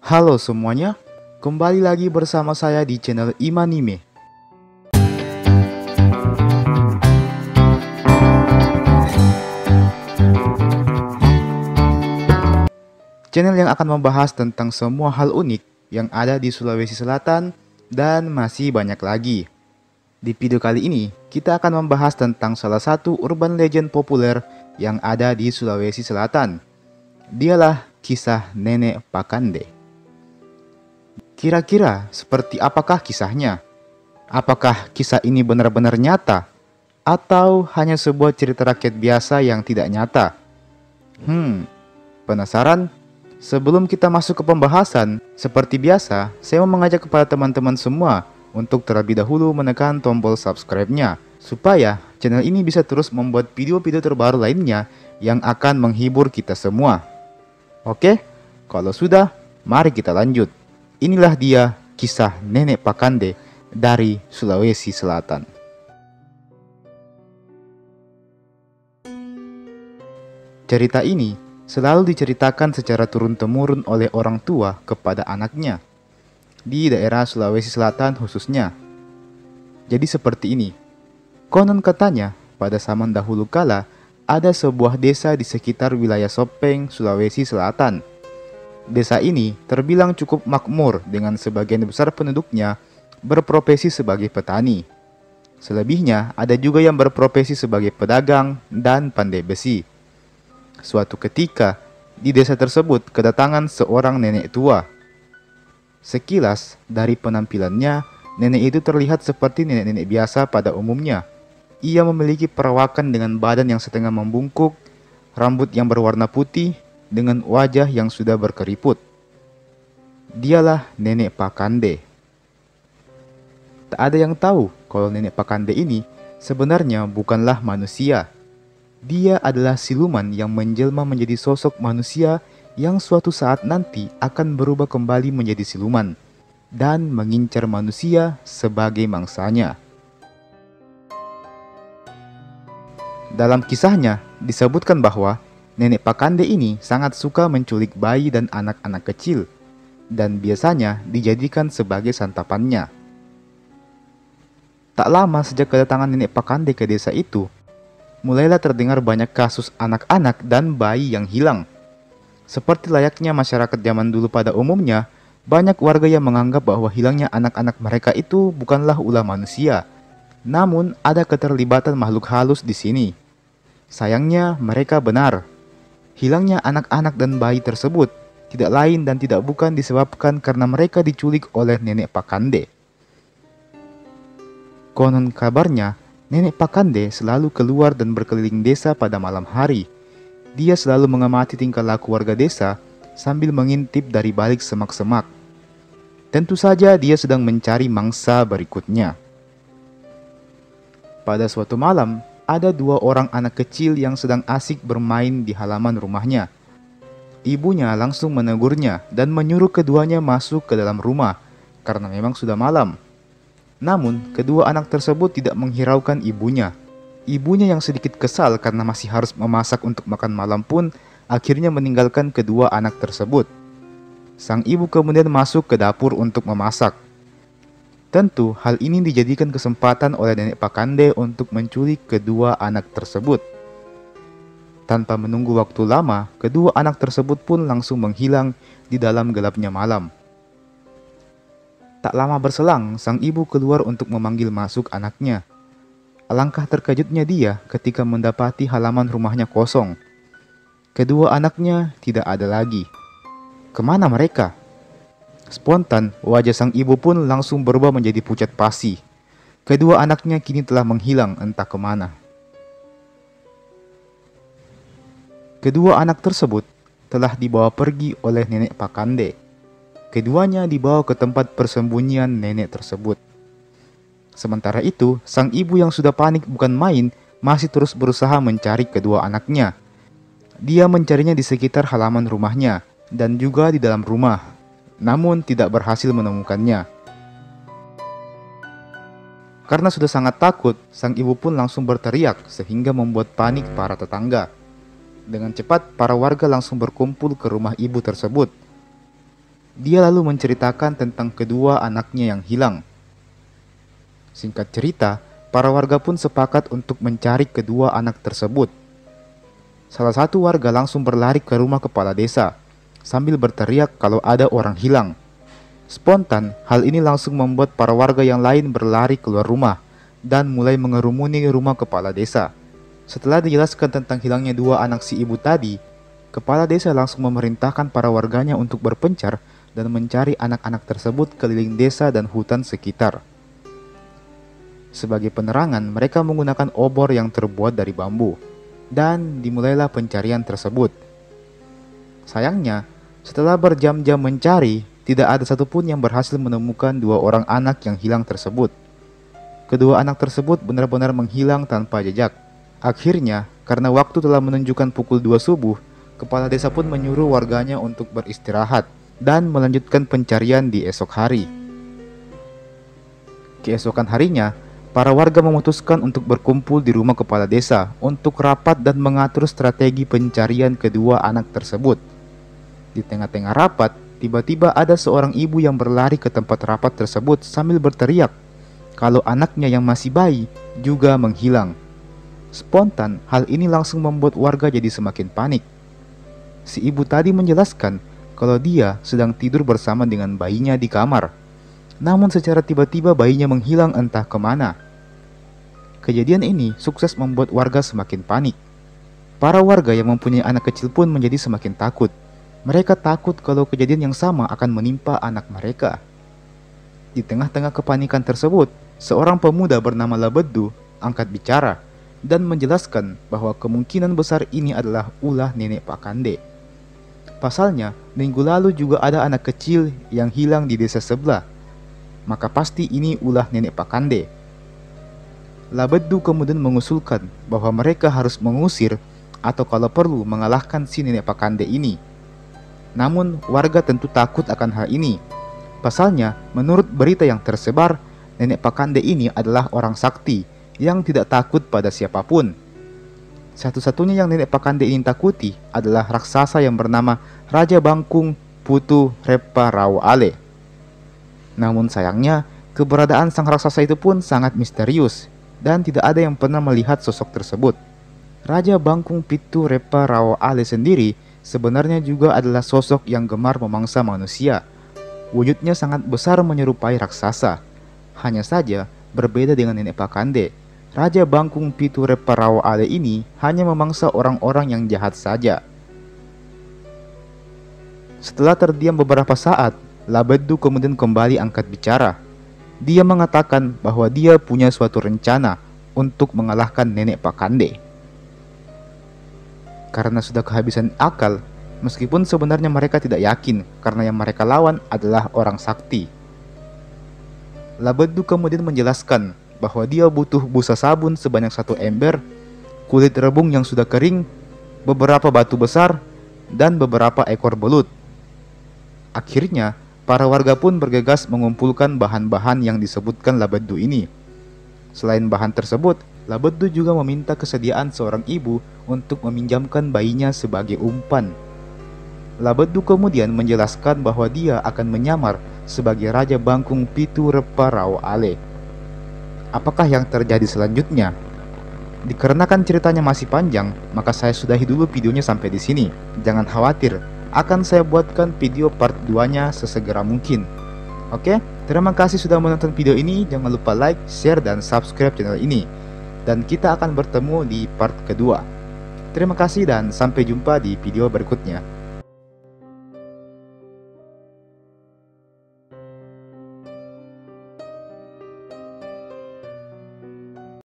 Halo semuanya, kembali lagi bersama saya di channel Imanime. Channel yang akan membahas tentang semua hal unik yang ada di Sulawesi Selatan dan masih banyak lagi. Di video kali ini, kita akan membahas tentang salah satu urban legend populer yang ada di Sulawesi Selatan. Dialah kisah Nenek Pakande. Kira-kira seperti apakah kisahnya? Apakah kisah ini benar-benar nyata? Atau hanya sebuah cerita rakyat biasa yang tidak nyata? Penasaran? Sebelum kita masuk ke pembahasan, seperti biasa, saya mau mengajak kepada teman-teman semua untuk terlebih dahulu menekan tombol subscribe-nya, supaya channel ini bisa terus membuat video-video terbaru lainnya yang akan menghibur kita semua. Oke, kalau sudah, mari kita lanjut. Inilah dia kisah Nenek Pakande dari Sulawesi Selatan. Cerita ini selalu diceritakan secara turun-temurun oleh orang tua kepada anaknya, di daerah Sulawesi Selatan khususnya. Jadi seperti ini. Konon katanya, pada zaman dahulu kala, ada sebuah desa di sekitar wilayah Sopeng, Sulawesi Selatan. Desa ini terbilang cukup makmur dengan sebagian besar penduduknya berprofesi sebagai petani. Selebihnya ada juga yang berprofesi sebagai pedagang dan pandai besi. Suatu ketika, di desa tersebut kedatangan seorang nenek tua. Sekilas dari penampilannya, nenek itu terlihat seperti nenek-nenek biasa pada umumnya. Ia memiliki perawakan dengan badan yang setengah membungkuk, rambut yang berwarna putih, dengan wajah yang sudah berkeriput. Dialah Nenek Pakande. Tak ada yang tahu kalau Nenek Pakande ini sebenarnya bukanlah manusia. Dia adalah siluman yang menjelma menjadi sosok manusia yang suatu saat nanti akan berubah kembali menjadi siluman dan mengincar manusia sebagai mangsanya. Dalam kisahnya disebutkan bahwa Nenek Pakande ini sangat suka menculik bayi dan anak-anak kecil, dan biasanya dijadikan sebagai santapannya. Tak lama sejak kedatangan Nenek Pakande ke desa itu, mulailah terdengar banyak kasus anak-anak dan bayi yang hilang. Seperti layaknya masyarakat zaman dulu pada umumnya, banyak warga yang menganggap bahwa hilangnya anak-anak mereka itu bukanlah ulah manusia, namun ada keterlibatan makhluk halus di sini. Sayangnya mereka benar. Hilangnya anak-anak dan bayi tersebut tidak lain dan tidak bukan disebabkan karena mereka diculik oleh Nenek Pakande. Konon kabarnya, Nenek Pakande selalu keluar dan berkeliling desa pada malam hari. Dia selalu mengamati tingkah laku warga desa sambil mengintip dari balik semak-semak. Tentu saja dia sedang mencari mangsa berikutnya. Pada suatu malam, ada dua orang anak kecil yang sedang asik bermain di halaman rumahnya. Ibunya langsung menegurnya dan menyuruh keduanya masuk ke dalam rumah karena memang sudah malam. Namun, kedua anak tersebut tidak menghiraukan ibunya. Ibunya yang sedikit kesal karena masih harus memasak untuk makan malam pun akhirnya meninggalkan kedua anak tersebut. Sang ibu kemudian masuk ke dapur untuk memasak. Tentu, hal ini dijadikan kesempatan oleh Nenek Pakande untuk menculik kedua anak tersebut. Tanpa menunggu waktu lama, kedua anak tersebut pun langsung menghilang di dalam gelapnya malam. Tak lama berselang, sang ibu keluar untuk memanggil masuk anaknya. Alangkah terkejutnya dia ketika mendapati halaman rumahnya kosong. Kedua anaknya tidak ada lagi. Kemana mereka? Spontan, wajah sang ibu pun langsung berubah menjadi pucat pasi. Kedua anaknya kini telah menghilang entah kemana. Kedua anak tersebut telah dibawa pergi oleh Nenek Pakande. Keduanya dibawa ke tempat persembunyian nenek tersebut. Sementara itu, sang ibu yang sudah panik bukan main masih terus berusaha mencari kedua anaknya. Dia mencarinya di sekitar halaman rumahnya dan juga di dalam rumah. Namun tidak berhasil menemukannya. Karena sudah sangat takut, sang ibu pun langsung berteriak sehingga membuat panik para tetangga. Dengan cepat, para warga langsung berkumpul ke rumah ibu tersebut. Dia lalu menceritakan tentang kedua anaknya yang hilang. Singkat cerita, para warga pun sepakat untuk mencari kedua anak tersebut. Salah satu warga langsung berlari ke rumah kepala desa sambil berteriak kalau ada orang hilang. Spontan, hal ini langsung membuat para warga yang lain berlari keluar rumah dan mulai mengerumuni rumah kepala desa. Setelah dijelaskan tentang hilangnya dua anak si ibu tadi, kepala desa langsung memerintahkan para warganya untuk berpencar dan mencari anak-anak tersebut keliling desa dan hutan sekitar. Sebagai penerangan, mereka menggunakan obor yang terbuat dari bambu, dan dimulailah pencarian tersebut. Sayangnya, setelah berjam-jam mencari, tidak ada satupun yang berhasil menemukan dua orang anak yang hilang tersebut. Kedua anak tersebut benar-benar menghilang tanpa jejak. Akhirnya, karena waktu telah menunjukkan pukul 2 subuh, kepala desa pun menyuruh warganya untuk beristirahat dan melanjutkan pencarian di esok hari. Keesokan harinya, para warga memutuskan untuk berkumpul di rumah kepala desa untuk rapat dan mengatur strategi pencarian kedua anak tersebut. Di tengah-tengah rapat, tiba-tiba ada seorang ibu yang berlari ke tempat rapat tersebut sambil berteriak kalau anaknya yang masih bayi juga menghilang. Spontan, hal ini langsung membuat warga jadi semakin panik. Si ibu tadi menjelaskan kalau dia sedang tidur bersama dengan bayinya di kamar. Namun secara tiba-tiba bayinya menghilang entah kemana. Kejadian ini sukses membuat warga semakin panik. Para warga yang mempunyai anak kecil pun menjadi semakin takut. Mereka takut kalau kejadian yang sama akan menimpa anak mereka. Di tengah-tengah kepanikan tersebut, seorang pemuda bernama Labeddu angkat bicara dan menjelaskan bahwa kemungkinan besar ini adalah ulah nenek Pak Kande. Pasalnya, minggu lalu juga ada anak kecil yang hilang di desa sebelah. Maka pasti ini ulah nenek Pak Kande. Labeddu kemudian mengusulkan bahwa mereka harus mengusir atau kalau perlu mengalahkan si nenek Pak Kande ini. Namun, warga tentu takut akan hal ini. Pasalnya, menurut berita yang tersebar, nenek Pak Kande ini adalah orang sakti yang tidak takut pada siapapun. Satu-satunya yang nenek Pak Kande ini takuti adalah raksasa yang bernama Raja Bangkung Putu Repa Rao Ale. Namun sayangnya, keberadaan sang raksasa itu pun sangat misterius dan tidak ada yang pernah melihat sosok tersebut. Raja Bangkung Pitu Repa Rao Ale sendiri sebenarnya juga adalah sosok yang gemar memangsa manusia. Wujudnya sangat besar menyerupai raksasa. Hanya saja berbeda dengan nenek Pak Kande. Raja Bangkung Pitu Repa Rao Ale ini hanya memangsa orang-orang yang jahat saja. Setelah terdiam beberapa saat, Labeddu kemudian kembali angkat bicara. Dia mengatakan bahwa dia punya suatu rencana untuk mengalahkan nenek Pak Kande. Karena sudah kehabisan akal, meskipun sebenarnya mereka tidak yakin karena yang mereka lawan adalah orang sakti. Labeddu kemudian menjelaskan bahwa dia butuh busa sabun sebanyak 1 ember, kulit rebung yang sudah kering, beberapa batu besar, dan beberapa ekor belut. Akhirnya, para warga pun bergegas mengumpulkan bahan-bahan yang disebutkan Labeddu ini. Selain bahan tersebut, Labeddu juga meminta kesediaan seorang ibu untuk meminjamkan bayinya sebagai umpan. Labeddu kemudian menjelaskan bahwa dia akan menyamar sebagai Raja Bangkung Pitu Repa Rao Ale. Apakah yang terjadi selanjutnya? Dikarenakan ceritanya masih panjang, maka saya sudahi dulu videonya sampai di sini. Jangan khawatir, akan saya buatkan video part 2-nya sesegera mungkin. Oke, terima kasih sudah menonton video ini. Jangan lupa like, share, dan subscribe channel ini. Dan kita akan bertemu di part kedua. Terima kasih dan sampai jumpa di video berikutnya.